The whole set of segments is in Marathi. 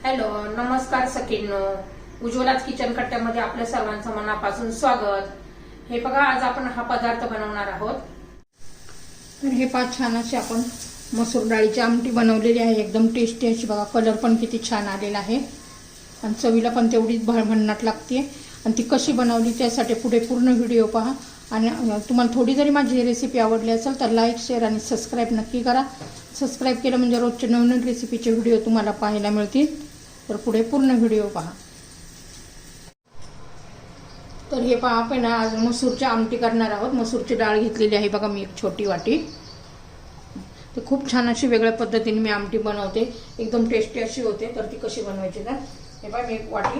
हॅलो, नमस्कार सखींनो. उज्ज्वलाच किचन कट्ट्यामध्ये आपल्या सर्वांचं मनापासून स्वागत. हे बघा, आज आपण हा पदार्थ बनवणार आहोत. तर हे पाच छान अशी आपण मसूर डाळीची आमटी बनवलेली आहे. एकदम टेस्टी अशी बघा. कलर पण किती छान आलेला आहे आणि चवीला पण तेवढीच भन्नाट लागते. आणि ती कशी बनवली त्यासाठी पुढे पूर्ण व्हिडिओ पहा. आणि तुम्हाला थोडी जरी माझी रेसिपी आवडली असेल तर लाईक, शेअर आणि सबस्क्राईब नक्की करा. सबस्क्राईब केलं म्हणजे रोजचे नवीन रेसिपीचे व्हिडिओ तुम्हाला पाहायला मिळतील. तर पुढे पूर्ण व्हिडिओ पहा. तर हे पहा, आपण आज मसूरची आमटी करणार आहोत. मसूरची डाळ घेतलेली आहे बघा मी, एक छोटी वाटी. तर खूप छान अशी वेगळ्या पद्धतीने मी आमटी बनवते, एकदम टेस्टी अशी होते. तर ती कशी बनवायची तर हे पहा, मी एक वाटी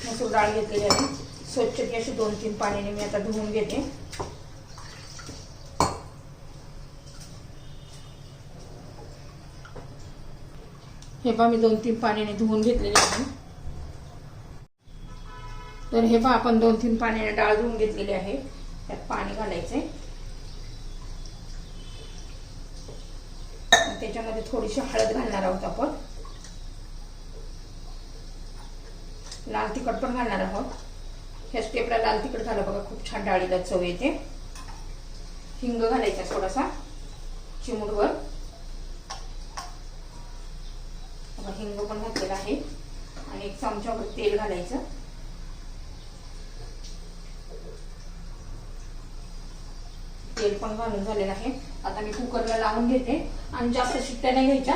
मसूर डाळ घेतलेली आहे. स्वच्छ ती अशी 2-3 पाण्याने मी आता धुवून घेते. हे पहा, मी 2-3 पाण्याने धुवून घेतलेली आहे. तर हे पहा, आपण 2-3 पाण्याने डाळ धुवून घेतलेली आहे. त्यात पाणी घालायचंय. त्याच्यामध्ये थोडीशी हळद घालणार आहोत आपण. लाल तिखट पण घालणार आहोत. ह्या स्टेपला लाल तिखट घाला बघा, खूप छान डाळीला चव येते. हिंग घालायचा थोडासा, चिमूटभर. हिंग पण घातलेला आहे. आणि 1 चमचाभर तेल घालायचं. तेल पण घालून झालेलं आहे. आता मी कुकरला लावून घेते आणि जास्त शिट्ट्या नाही घ्यायच्या,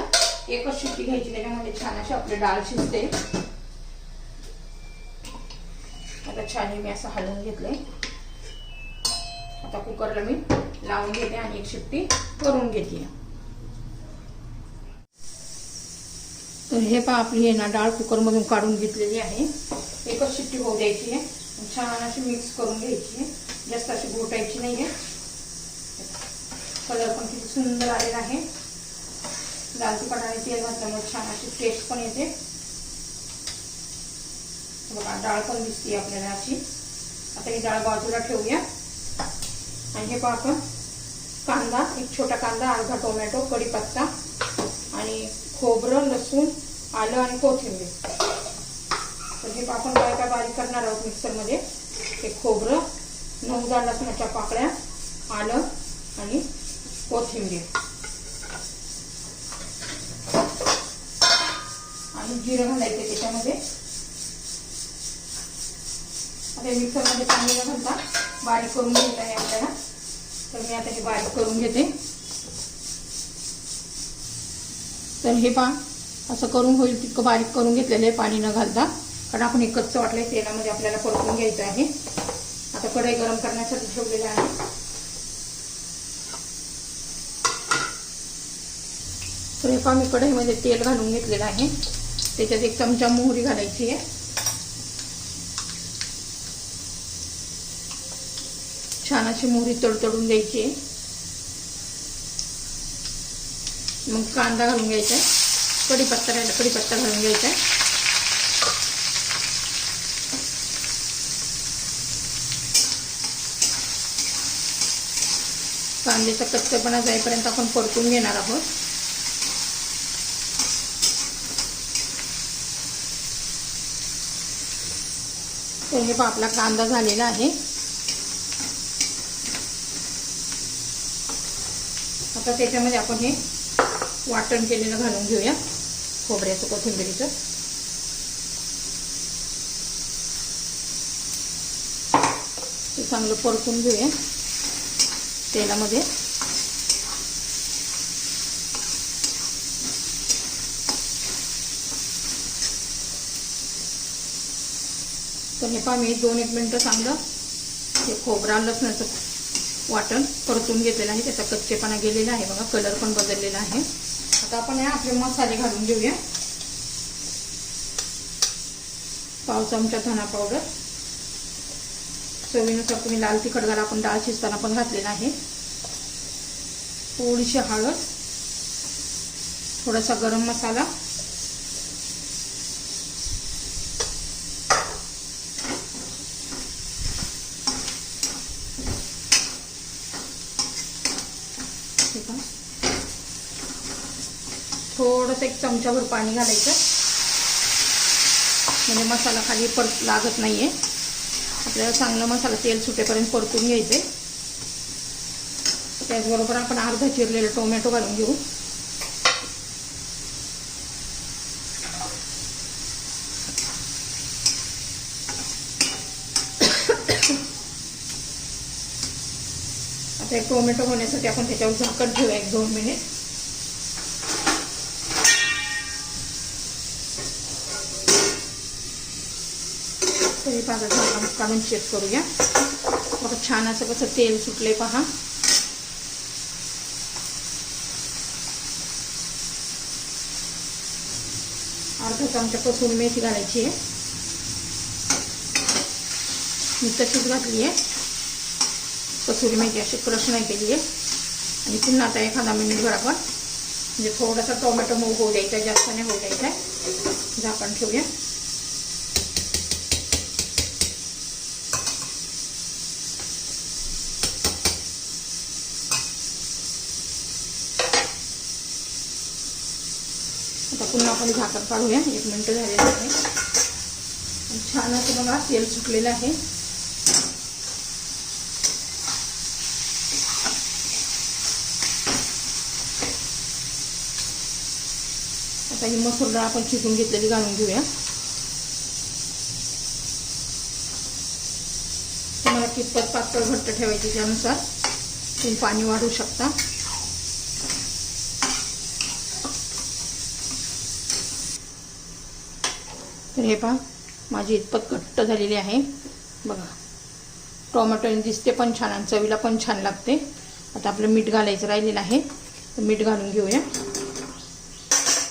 एकच शिट्टी घ्यायची. त्याच्यामध्ये छान अशी आपली डाळ शिजते. आता छान मी असं हलवून घेतले. आता कुकरला मी लावून घेते आणि एक शिट्टी करून घेते. तर हे पहा, आपली आहे ना डाळ कुकरमधून काढून घेतलेली आहे. एकच शिट्टी होऊ द्यायची आहे. छान अशी मिक्स करून घ्यायची आहे, जास्त अशी घोटायची नाहीये. कलर पण किती सुंदर आलेला आहे. लाल तिखट आणि तेल घातल्यामुळे छान अशी टेस्ट पण येते बघा. डाळ पण दिसते आपल्याला अशी. आता ही डाळ बाजूला ठेवूया. आणि हे पहा, आपण कांदा, एक छोटा कांदा, अर्धा टोमॅटो, कढीपत्ता आणि खोबरं, लसूण, आलं आणि कोथिंबीर. तर हे आपण काय बारीक करणार आहोत मिक्सरमध्ये. हे खोबरं, 9-10 लसणाच्या पाकळ्या, आलं आणि कोथिंबीर आणि जिरं घालायचे त्याच्यामध्ये. आता मिक्सरमध्ये पाणी न घालता बारीक करून घ्यायचं आहे आपल्याला. तर मी आता हे बारीक करून घेते. तर हे पहा, असं करून होईल तितकं बारीक करून घेतलेलं आहे पाणी न घालता, कारण आपण हे कच्चं वाटलंय. तेलामध्ये आपल्याला परतून घ्यायचं आहे. आता कढई गरम करण्यासाठी ठेवलेलं आहे. तर हे पहा, मी कढईमध्ये तेल घालून घेतलेलं आहे. त्याच्यात 1 चमचा मोहरी घालायची आहे. छान अशी मोहरी तडतडून द्यायची आहे. मग कांदा घालून घ्यायचा आहे. कढीपत्ता घालून घ्यायचा आहे. कांद्याचा कच्चेपणा जाईपर्यंत आपण परतून घेणार आहोत. तर हे पहा, आपला कांदा झालेला आहे. आता त्याच्यामध्ये आपण हे वाटण केलेलं घालून घेऊया, खोबऱ्याचं, कोथिंबीरीचं. ते चांगलं परतून घेऊया तेलामध्ये. तर हे पहा, मी 2-1 मिनिटं चांगलं हे खोबरं लसणाचं वाटण परतून घेतलेलं आहे. त्याचा कच्चेपणा गेलेला आहे बघा. कलर पण बदललेला आहे. आता आपण आपले मसाले घालून घेऊया. पाव चमचा धना पावडर, चवीनुसार तुम्ही लाल तिखट घाला, आपण डाळ शिजताना पण घातलेला आहे. थोडीशी हळद, थोडासा गरम मसाला, थोडंसं 1 चमचाभर पाणी घालायचं. म्हणजे मसाला खाली लागत नाही आहे. आपल्याला चांगला मसाला तेल सुटेपर्यंत परतून घ्यायचे. त्याचबरोबर आपण अर्धा चिरलेला टोमॅटो घालून घेऊ. आता एक टोमॅटो होण्यासाठी आपण त्याच्यावर झाकण ठेवूया 1-2 मिनिट. तरी पाच झाकण काढून चेक करूया. बघा छान असं कसं तेल सुटले पहा. अर्धा चमचा कसुरी मेथी घालायची आहे. मी तशीच घातली आहे. कसुरी मेथी अशी क्रश नाही केली आहे. आणि पुन्हा आता एखादा मिनिटभर आपण म्हणजे थोडासा टोमॅटो मऊ होऊ द्यायचा, जास्त नाही होऊ द्यायचा. झाकण ठेवूया. आता पुन्हा आपण झाकण काढूया. 1 मिनिट झालेलं आहे. छान असं बघा तेल सुटलेलं आहे. आता ही मसूर डाळ आपण चिरून घेतलेली घालून घेऊया. तुम्हाला कितपत पातळ घट्ट ठेवायची त्यानुसार तुम्ही पाणी वाढवू शकता. तर हे पहा माझी इतपत घट्ट झालेली आहे बघा. टोमॅटो दिसते पण छान आणि चवीला पण छान लागते. आता आपलं मीठ घालायचं राहिलेलं आहे, तर मीठ घालून घेऊया.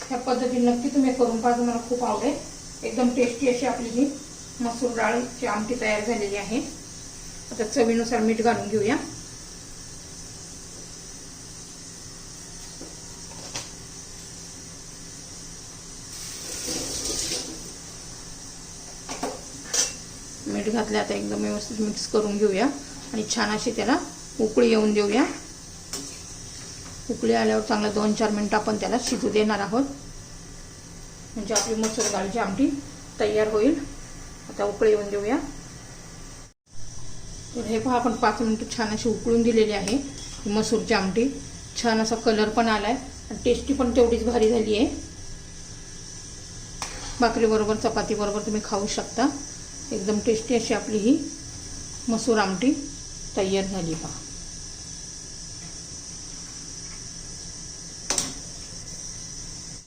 ह्या पद्धतीने नक्की तुम्ही करून पहा, तुम्हाला खूप आवडेल. एकदम टेस्टी अशी आपली ही मसूर डाळीची आमटी तयार झालेली आहे. आता चवीनुसार मीठ घालून घेऊया. मीठ घातले. आता एकदम व्यवस्थित मिक्स करून घेऊया आणि छान अशी त्याला उकळी येऊन देऊया. उकळी आल्यावर चांगला 2-4 मिनिटं आपण त्याला शिजू देणार आहोत, म्हणजे आपली मसूर डाळीची आमटी तयार होईल. आता उकळी येऊन देऊया. तर हे पहा आपण 5 मिनिटं छान अशी उकळून दिलेली आहे मसूरची आमटी. छान असा कलर पण आलाय आणि टेस्टी पण तेवढीच भारी झाली आहे. भाकरी बरोबर चपाती बरोबर तुम्ही खाऊ शकता. एकदम टेस्टी अशी आपली ही मसूर आमटी तयार झाली पहा.